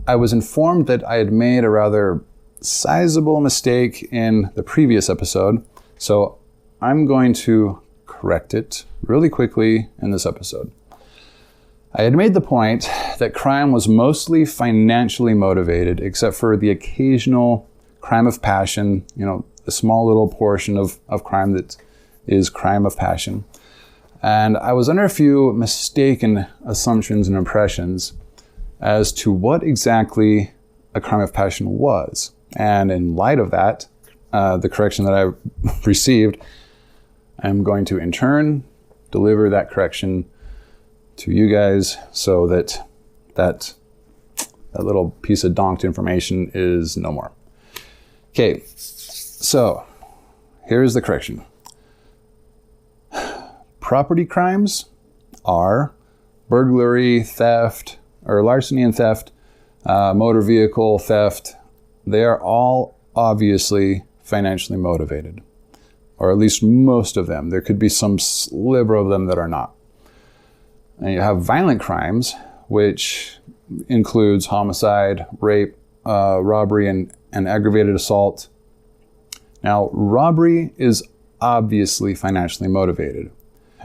I was informed that I had made a rather sizable mistake in the previous episode, so I'm going to correct it really quickly in this episode. I had made the point that crime was mostly financially motivated, except for the occasional crime of passion, a small little portion of crime that is crime of passion. And I was under a few mistaken assumptions and impressions as to what exactly a crime of passion was. And in light of that, the correction that I received, I'm going to in turn deliver that correction to you guys so that little piece of donked information is no more. Okay, so here's the correction. Property crimes are burglary, theft, or larceny and theft, motor vehicle theft. They are all obviously financially motivated, or at least most of them. There could be some sliver of them that are not. And you have violent crimes, which includes homicide, rape, robbery, and aggravated assault. Now, robbery is obviously financially motivated.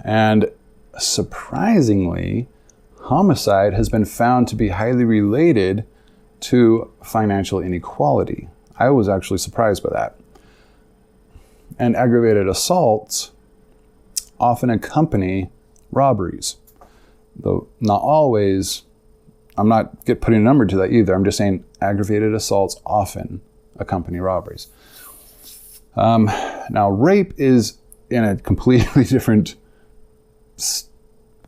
And surprisingly, homicide has been found to be highly related to financial inequality. I was actually surprised by that. And aggravated assaults often accompany robberies. Though not always, I'm not putting a number to that either. I'm just saying aggravated assaults often accompany robberies. Now, rape is in a completely different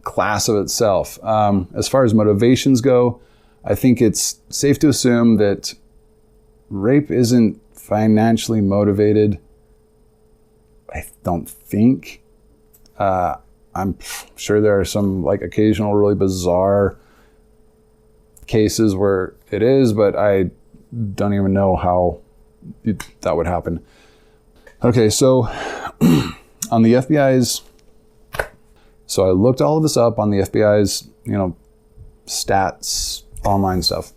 class of itself. As far as motivations go, I think it's safe to assume that rape isn't financially motivated. I don't think. I'm sure there are some occasional really bizarre cases where it is, but I don't even know how that would happen. Okay, so on the FBI's, so I looked all of this up on the FBI's, stats, online stuff.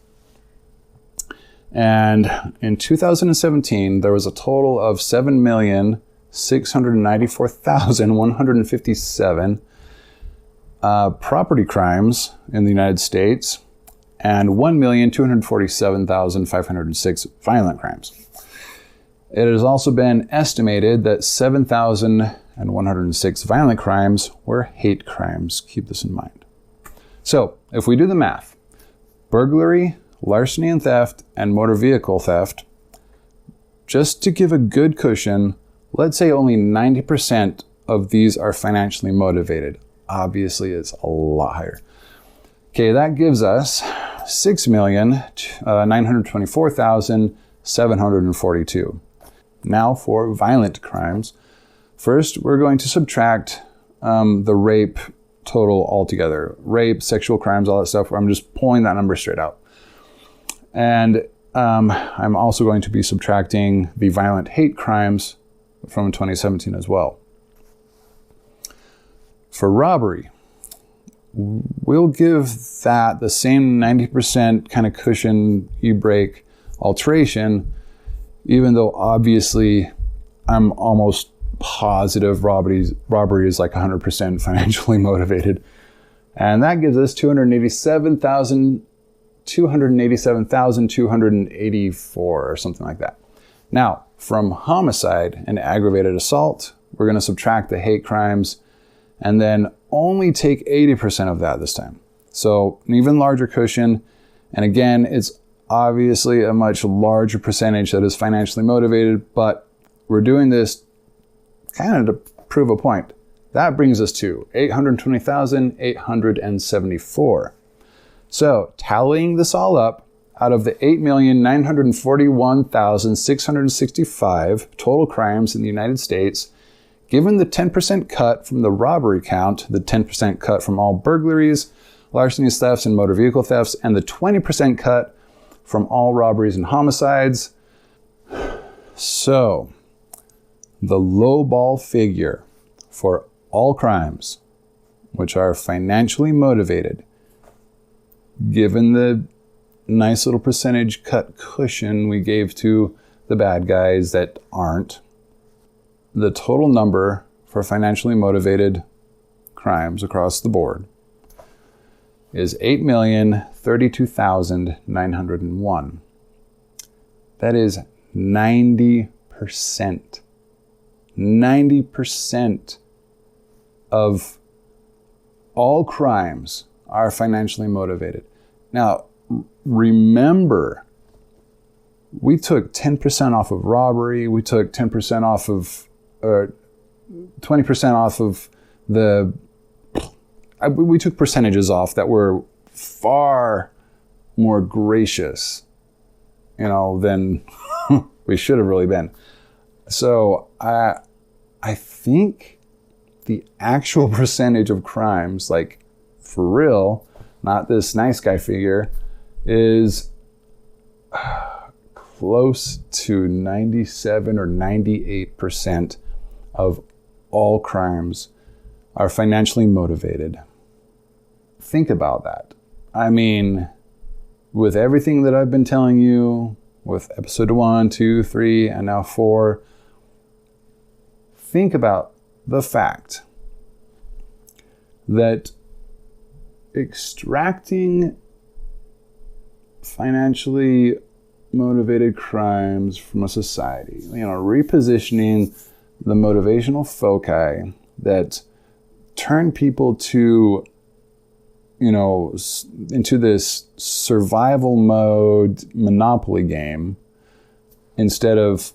And in 2017, there was a total of 7,694,157 property crimes in the United States and 1,247,506 violent crimes. It has also been estimated that 7,106 violent crimes were hate crimes. Keep this in mind. So, if we do the math, burglary, larceny and theft, and motor vehicle theft, just to give a good cushion, let's say only 90% of these are financially motivated. Obviously, it's a lot higher. Okay, that gives us 6,924,742. Now for violent crimes. First, we're going to subtract the rape total altogether. Rape, sexual crimes, all that stuff. I'm just pulling that number straight out. And I'm also going to be subtracting the violent hate crimes from 2017 as well. For robbery, we'll give that the same 90% kind of cushion e-break alteration, even though obviously I'm almost positive robbery is like 100% financially motivated. And that gives us 287,284 or something like that. Now, from homicide and aggravated assault, we're going to subtract the hate crimes and then only take 80% of that this time. So an even larger cushion. And again, it's obviously a much larger percentage that is financially motivated, but we're doing this kind of to prove a point. That brings us to 820,874. So tallying this all up, out of the 8,941,665 total crimes in the United States, given the 10% cut from the robbery count, the 10% cut from all burglaries, larcenies, thefts, and motor vehicle thefts, and the 20% cut from all robberies and homicides. So, the lowball figure for all crimes, which are financially motivated, given the nice little percentage cut cushion we gave to the bad guys that aren't, the total number for financially motivated crimes across the board is 8,032,901. That is 90%. 90% of all crimes are financially motivated. Now, remember, we took 10% off of robbery. We took 10% off of, or 20% off of we took percentages off that were far more gracious, than we should have really been. So I think the actual percentage of crimes, like for real, not this nice guy figure, is close to 97 or 98% of all crimes are financially motivated. Think about that. I mean, with everything that I've been telling you, with episode 1, 2, 3, and now 4, think about the fact that extracting financially motivated crimes from a society, repositioning the motivational foci that turn people to, into this survival mode monopoly game instead of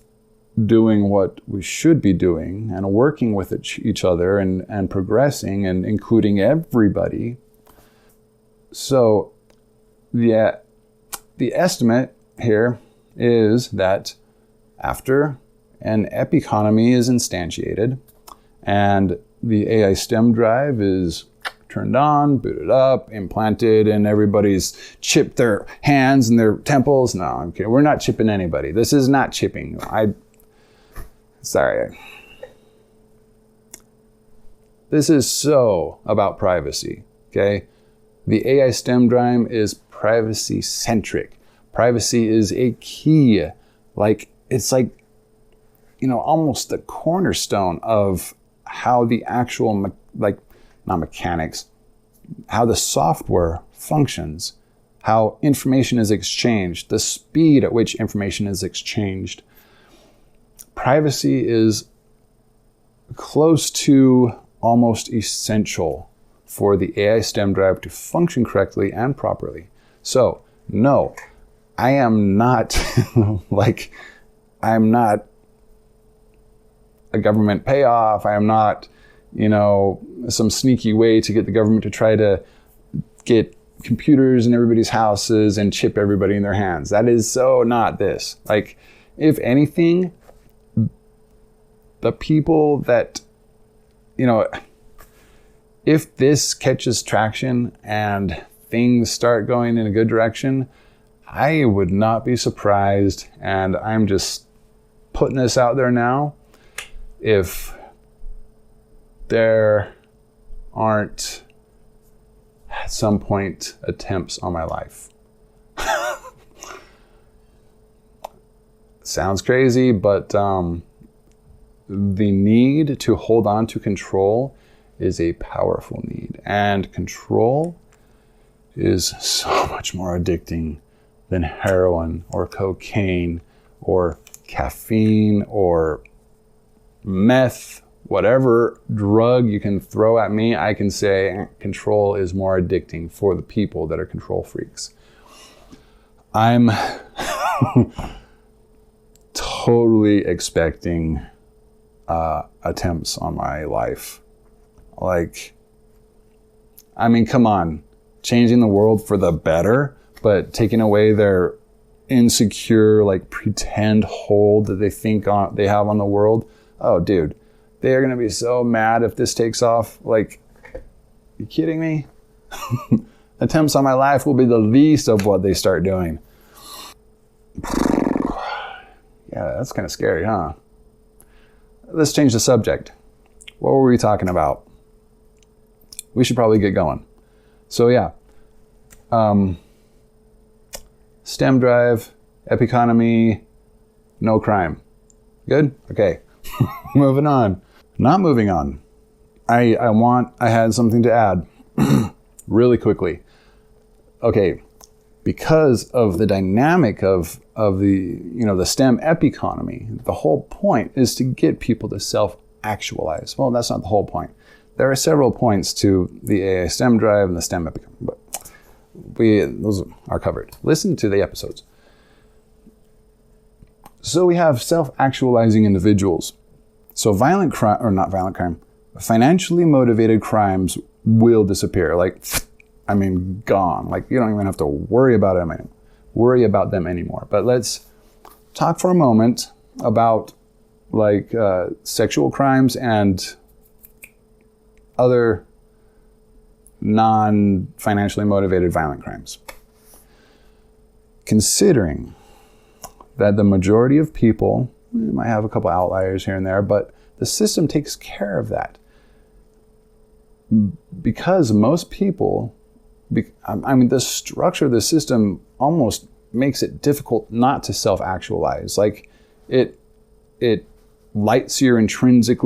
doing what we should be doing and working with each other and progressing and including everybody. So the estimate here is that after an epiconomy is instantiated and the AI STEM drive is turned on, booted up, implanted, and everybody's chipped their hands and their temples. No, I'm kidding. We're not chipping anybody. This is not chipping. Sorry. This is so about privacy, okay? The AI STEM drive is privacy centric. Privacy is a key. It's almost the cornerstone of how the actual, not mechanics, how the software functions, how information is exchanged, the speed at which information is exchanged. Privacy is close to almost essential for the AI STEM drive to function correctly and properly. So, no, I am not I'm not a government payoff. I am not, some sneaky way to get the government to try to get computers in everybody's houses and chip everybody in their hands. That is so not this. If anything, the people that, if this catches traction and things start going in a good direction, I would not be surprised, and I'm just putting this out there now, if there aren't at some point attempts on my life. Sounds crazy, but the need to hold on to control is a powerful need, and control is so much more addicting than heroin or cocaine or caffeine or meth. Whatever drug you can throw at me, I can say control is more addicting for the people that are control freaks. I'm totally expecting attempts on my life. Come on, changing the world for the better, but taking away their insecure, pretend hold that they think they have on the world. Oh, dude, they are going to be so mad if this takes off. You kidding me? Attempts on my life will be the least of what they start doing. Yeah, that's kind of scary, huh? Let's change the subject. What were we talking about? We should probably get going. So yeah, STEM drive, epiconomy, no crime. Good? Okay. Moving on. Not moving on. I had something to add really quickly. Okay. Because of the dynamic of the STEM epiconomy, the whole point is to get people to self-actualize. Well, that's not the whole point. There are several points to the AI STEM drive and the STEM epiconomy, but those are covered. Listen to the episodes. So we have self-actualizing individuals. So financially motivated crimes will disappear. Gone. You don't even have to worry about them anymore. But let's talk for a moment about sexual crimes and other non-financially motivated violent crimes. Considering that the majority of people, we might have a couple outliers here and there, but the system takes care of that. Because most people, the structure of the system almost makes it difficult not to self-actualize. It lights your intrinsic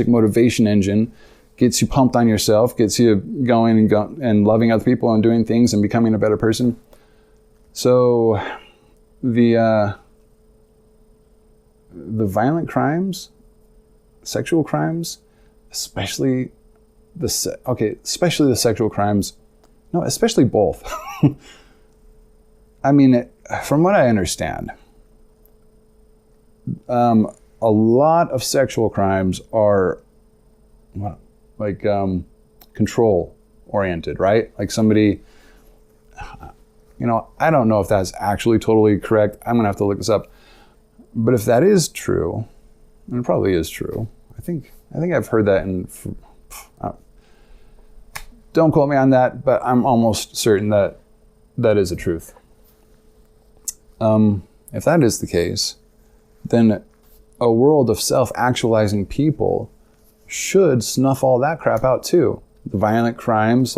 motivation engine, gets you pumped on yourself, gets you going and loving other people and doing things and becoming a better person. So the violent crimes, sexual crimes, especially the sexual crimes, no, especially both. From what I understand, a lot of sexual crimes are control oriented, right? Somebody, I don't know if that's actually totally correct. I'm gonna have to look this up. But if that is true, and it probably is true, I think I've heard that don't quote me on that, but I'm almost certain that that is the truth. If that is the case, then a world of self-actualizing people should snuff all that crap out too. The violent crimes,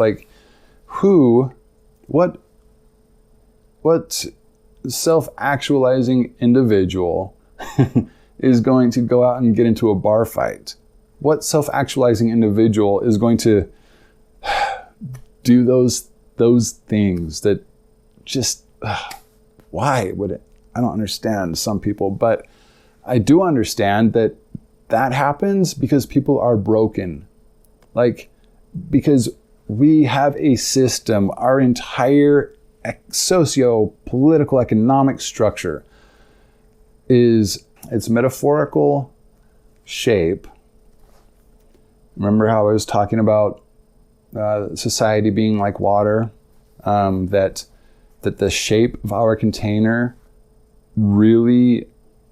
what self-actualizing individual is going to go out and get into a bar fight? What self-actualizing individual is going to do those things that just, why would it? I don't understand some people, but I do understand that happens because people are broken. Because we have a system, our entire socio-political economic structure is its metaphorical shape. Remember how I was talking about society being like water, that the shape of our container really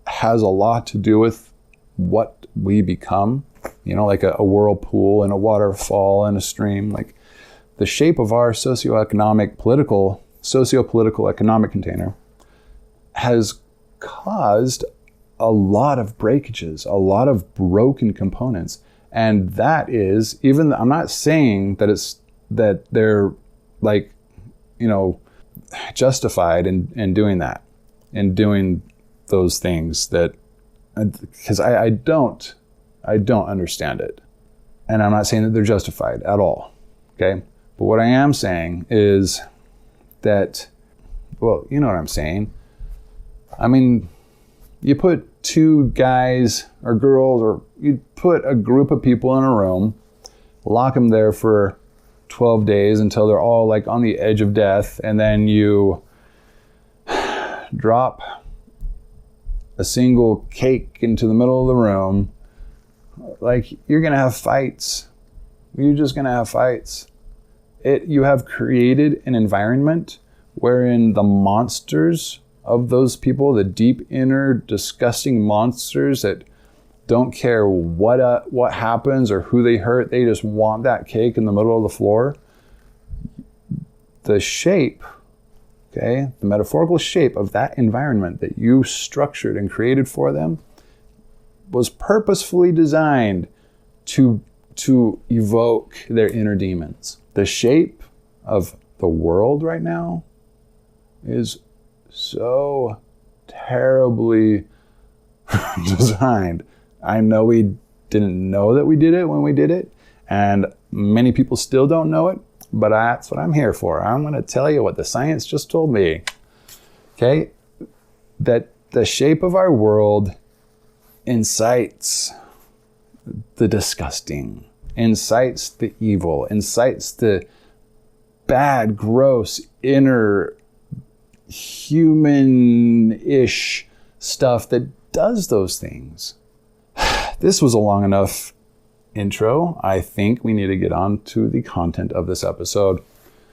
has a lot to do with what we become, like a whirlpool and a waterfall and a stream. The shape of our socio-political economic container has caused a lot of breakages, a lot of broken components. And that is, I'm not saying that they're justified in doing that, in doing those things because I don't understand it. And I'm not saying that they're justified at all. Okay. But what I am saying is that, well, you know what I'm saying. You put two guys or girls, or you put a group of people in a room, lock them there for 12 days until they're all on the edge of death, and then you drop a single cake into the middle of the room. You're gonna have fights. You're just gonna have fights. You have created an environment wherein the monsters of those people, the deep inner disgusting monsters that don't care what happens or who they hurt, they just want that cake in the middle of the floor. The shape, the metaphorical shape of that environment that you structured and created for them was purposefully designed to evoke their inner demons. The shape of the world right now is so terribly designed. I know we didn't know that we did it when we did it, and many people still don't know it, but that's what I'm here for. I'm going to tell you what the science just told me. Okay? That the shape of our world incites the disgusting, incites the evil, incites the bad, gross, inner human-ish stuff that does those things. This was a long enough intro. I think we need to get on to the content of this episode.